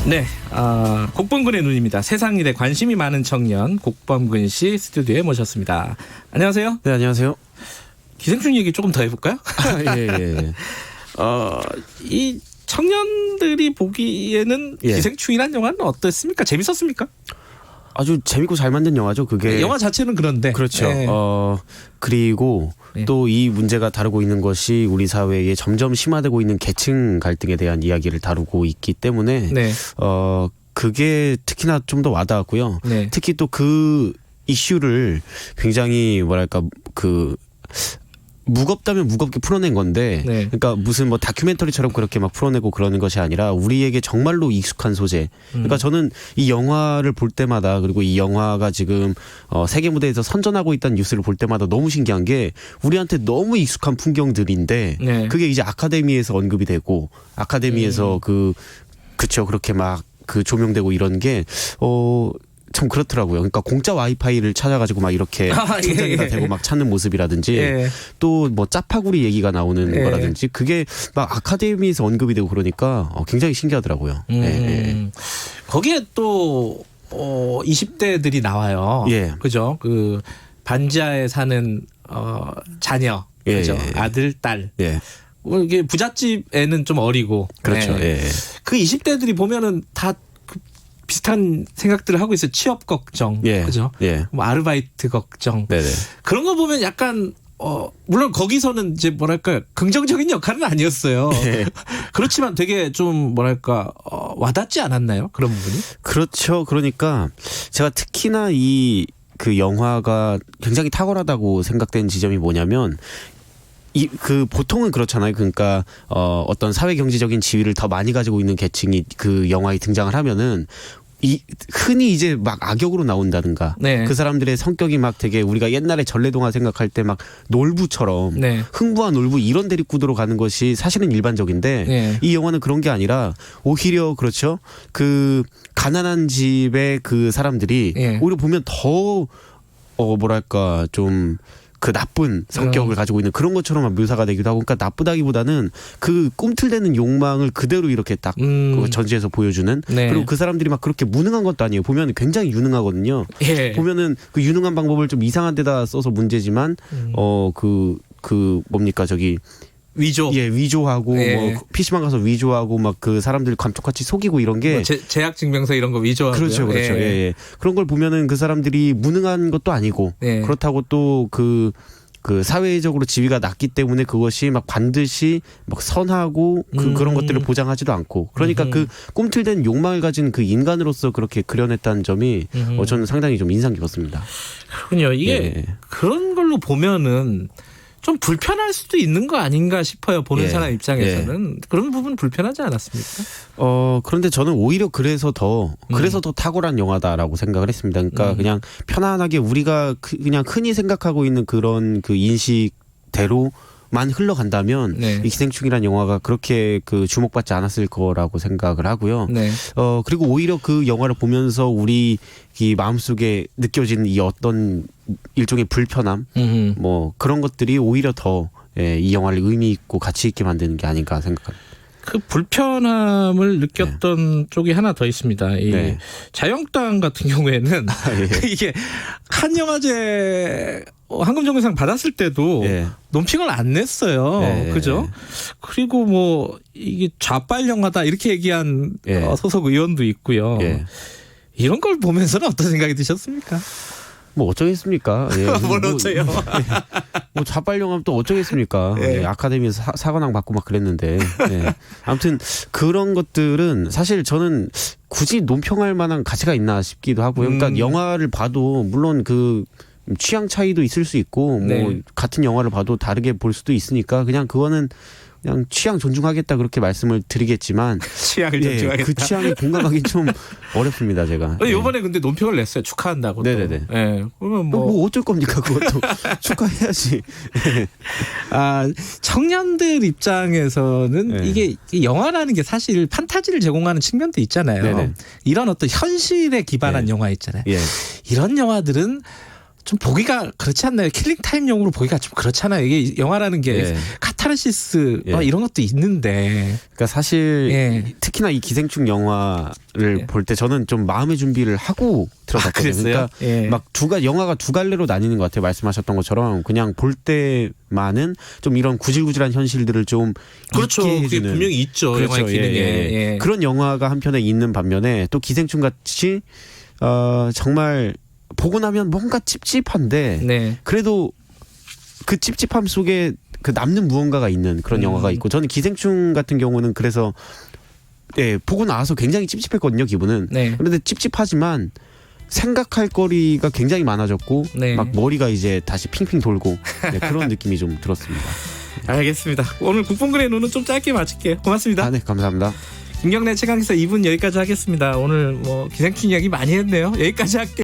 네, 곡범근의 눈입니다. 세상일에 관심이 많은 청년 곡범근 씨 스튜디오에 모셨습니다. 안녕하세요. 네, 안녕하세요. 기생충 얘기 조금 더 해볼까요? 예. 이 청년들이 보기에는 기생충이란 영화는 어땠습니까? 재밌었습니까? 아주 재밌고 잘 만든 영화죠. 그게 영화 자체는 그런데 그렇죠. 네. 그리고 네. 또 이 문제가 다루고 있는 것이 우리 사회에 점점 심화되고 있는 계층 갈등에 대한 이야기를 다루고 있기 때문에 네. 그게 특히나 좀 더 와닿았고요. 네. 특히 또 그 이슈를 굉장히 뭐랄까 무겁다면 무겁게 풀어낸 건데, 네. 그러니까 무슨 뭐 다큐멘터리처럼 그렇게 막 풀어내고 그러는 것이 아니라 우리에게 정말로 익숙한 소재. 그러니까 저는 이 영화를 볼 때마다, 그리고 이 영화가 지금 세계 무대에서 선전하고 있다는 뉴스를 볼 때마다 너무 신기한 게 우리한테 너무 익숙한 풍경들인데 네. 그게 이제 아카데미에서 언급이 되고 아카데미에서 그쵸 그렇게 막 조명되고 이런 게 참 그렇더라고요. 그러니까 공짜 와이파이를 찾아가지고 막 이렇게 천장에다 대고 막 찾는 모습이라든지 또 뭐 짜파구리 얘기가 나오는 거라든지 그게 막 아카데미에서 언급이 되고 그러니까 굉장히 신기하더라고요. 거기에 또 20대들이 나와요. 그죠? 그 반지하에 사는 자녀, 그죠? 아들, 딸. 이게 부잣집 애는 좀 어리고. 그렇죠. 그 20대들이 보면은 다 비슷한 생각들을 하고 있어요. 취업 걱정, 그죠? 뭐 아르바이트 걱정. 그런 거 보면 약간 물론 거기서는 이제 뭐랄까 긍정적인 역할은 아니었어요. 그렇지만 되게 좀 뭐랄까 와닿지 않았나요? 그런 부분이? 그렇죠. 그러니까 제가 특히나 그 영화가 굉장히 탁월하다고 생각된 지점이 뭐냐면. 보통은 그렇잖아요. 그러니까, 어떤 사회 경제적인 지위를 더 많이 가지고 있는 계층이 그 영화에 등장을 하면은, 흔히 이제 막 악역으로 나온다든가, 그 사람들의 성격이 막 되게 우리가 옛날에 전래동화 생각할 때 막 놀부처럼, 흥부와 놀부 이런 대립구도로 가는 것이 사실은 일반적인데, 이 영화는 그런 게 아니라, 오히려 그렇죠. 그, 가난한 집의 그 사람들이, 오히려 보면 더, 뭐랄까, 좀, 그 나쁜 성격을 가지고 있는 그런 것처럼 묘사가 되기도 하고, 그러니까 나쁘다기보다는 그 꿈틀대는 욕망을 그대로 이렇게 딱 전시해서 보여주는. 그리고 그 사람들이 막 그렇게 무능한 것도 아니에요. 보면 굉장히 유능하거든요. 보면은 그 유능한 방법을 좀 이상한 데다 써서 문제지만 뭡니까 위조. 위조하고 뭐 PC방 가서 위조하고 막 그 사람들 감쪽같이 속이고 이런 게 제약 증명서 이런 거 위조하고 그렇죠. 그런 걸 보면은 그 사람들이 무능한 것도 아니고 그렇다고 또 그 사회적으로 지위가 낮기 때문에 그것이 막 반드시 막 선하고 그런 것들을 보장하지도 않고 그러니까 그 꿈틀댄 욕망을 가진 그 인간으로서 그렇게 그려냈다는 점이 저는 상당히 좀 인상 깊었습니다. 그렇군요. 이게 그런 걸로 보면은 좀 불편할 수도 있는 거 아닌가 싶어요. 보는 사람 입장에서는. 그런 부분 불편하지 않았습니까? 그런데 저는 오히려 그래서 더 탁월한 영화다라고 생각을 했습니다. 그러니까 그냥 편안하게 우리가 그냥 흔히 생각하고 있는 그런 그 인식대로 만 흘러간다면 이 기생충이라는 영화가 그렇게 그 주목받지 않았을 거라고 생각을 하고요. 그리고 오히려 그 영화를 보면서 우리 이 마음속에 느껴지는 이 어떤 일종의 불편함 뭐 그런 것들이 오히려 더 이 영화를 의미 있고 가치 있게 만드는 게 아닌가 생각합니다. 그 불편함을 느꼈던 쪽이 하나 더 있습니다. 이 자유한국당 같은 경우에는 이게 칸 영화제 황금종려상 받았을 때도 논평을 안 냈어요. 그죠? 그리고 뭐 이게 좌빨 영화다 이렇게 얘기한 소속 의원도 있고요. 이런 걸 보면서는 어떤 생각이 드셨습니까? 뭐 어쩌겠습니까? 뭘 어쩌요? 뭐 좌빨영화면 또 어쩌겠습니까? 아카데미에서 사관왕 받고 막 그랬는데. 아무튼 그런 것들은 사실 저는 굳이 논평할 만한 가치가 있나 싶기도 하고요. 그러니까 영화를 봐도 물론 그 취향 차이도 있을 수 있고 뭐 같은 영화를 봐도 다르게 볼 수도 있으니까 그냥 그거는 그냥 취향 존중하겠다 그렇게 말씀을 드리겠지만 취향을 존중하겠다. 그 취향에 공감하기 좀 어렵습니다 제가. 이번에 근데 논평을 냈어요. 축하한다고. 네네네. 그러면 뭐 어쩔 겁니까 그것도 축하해야지. 청년들 입장에서는 이게 영화라는 게 사실 판타지를 제공하는 측면도 있잖아요. 이런 어떤 현실에 기반한 영화 있잖아요. 이런 영화들은 좀 보기가 그렇지 않나요? 킬링 타임용으로 보기가 좀 그렇잖아요. 이게 영화라는 게 예. 카타르시스 예. 이런 것도 있는데. 그러니까 사실 예. 특히나 이 기생충 영화를 예. 볼 때 저는 좀 마음의 준비를 하고 들어갔거든요. 그랬어요? 그러니까 예. 막 영화가 두 갈래로 나뉘는 것 같아요. 말씀하셨던 것처럼 그냥 볼 때만은 좀 이런 구질구질한 현실들을 좀 그렇죠. 있게 그게 해주는 분명히 있죠. 그렇죠. 영화의 기능에. 예. 그런 영화가 한편에 있는 반면에 또 기생충 같이 정말 보고 나면 뭔가 찝찝한데 네. 그래도 그 찝찝함 속에 그 남는 무언가가 있는 그런 영화가 있고 저는 기생충 같은 경우는 그래서 보고 나와서 굉장히 찝찝했거든요. 기분은. 네. 그런데 찝찝하지만 생각할 거리가 굉장히 많아졌고 네. 막 머리가 이제 다시 핑핑 돌고 그런 느낌이 좀 들었습니다. 알겠습니다. 오늘 국뽕글의 눈은 좀 짧게 마칠게요. 고맙습니다. 네, 감사합니다. 김경래 최강기사 2분 여기까지 하겠습니다. 오늘 뭐 기생충 이야기 많이 했네요. 여기까지 할게요.